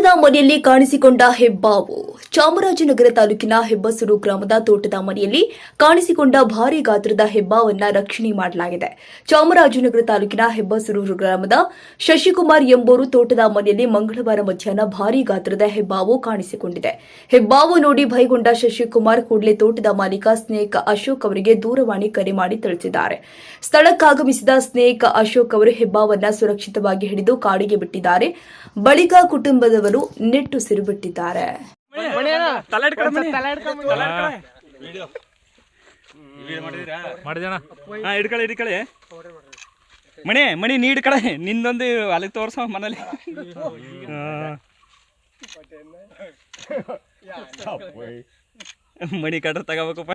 ತೋಟದ ಮನೆಯಲ್ಲಿ ಕಾಣಿಸಿಕೊಂಡ ಹೆಬ್ಬಾವು. ಚಾಮರಾಜನಗರ ತಾಲೂಕಿನ ಹೆಬ್ಬಸೂರು ಗ್ರಾಮದ ತೋಟದ ಮನೆಯಲ್ಲಿ ಕಾಣಿಸಿಕೊಂಡ ಭಾರೀ ಗಾತ್ರದ ಹೆಬ್ಬಾವನ್ನ ರಕ್ಷಣೆ ಮಾಡಲಾಗಿದೆ. ಚಾಮರಾಜನಗರ ತಾಲೂಕಿನ ಹೆಬ್ಬಸೂರು ಗ್ರಾಮದ ಶಶಿಕುಮಾರ್ ಎಂಬುವರು ತೋಟದ ಮನೆಯಲ್ಲಿ ಮಂಗಳವಾರ ಮಧ್ಯಾಹ್ನ ಭಾರೀ ಗಾತ್ರದ ಹೆಬ್ಬಾವು ಕಾಣಿಸಿಕೊಂಡಿದೆ. ಹೆಬ್ಬಾವು ನೋಡಿ ಭಯಗೊಂಡ ಶಶಿಕುಮಾರ್ ಕೂಡಲೇ ತೋಟದ ಮಾಲೀಕ ಸ್ನೇಕ್ ಅಶೋಕ್ ಅವರಿಗೆ ದೂರವಾಣಿ ಕರೆ ಮಾಡಿ ತಿಳಿಸಿದ್ದಾರೆ. ಸ್ಥಳಕ್ಕಾಗಮಿಸಿದ ಸ್ನೇಕ್ ಅಶೋಕ್ ಅವರು ಹೆಬ್ಬಾವನ್ನ ಸುರಕ್ಷಿತವಾಗಿ ಹಿಡಿದು ಕಾಡಿಗೆ ಬಿಟ್ಟಿದ್ದಾರೆ. ಬಳಿಕ ಕುಟುಂಬದವರು ನಿಟ್ಟುಸಿರು ಬಿಟ್ಟಿದ್ದಾರೆ. ಮಣಿ ನೀಡ್ ಕಡೆ ನಿಂದೊಂದು ಅಲ್ಲಿಗೆ ತೋರ್ಸ ಮನೇಲಿ ಮಣಿ ಕಡ್ರ ತಗೋಬೇಕಪ್ಪ.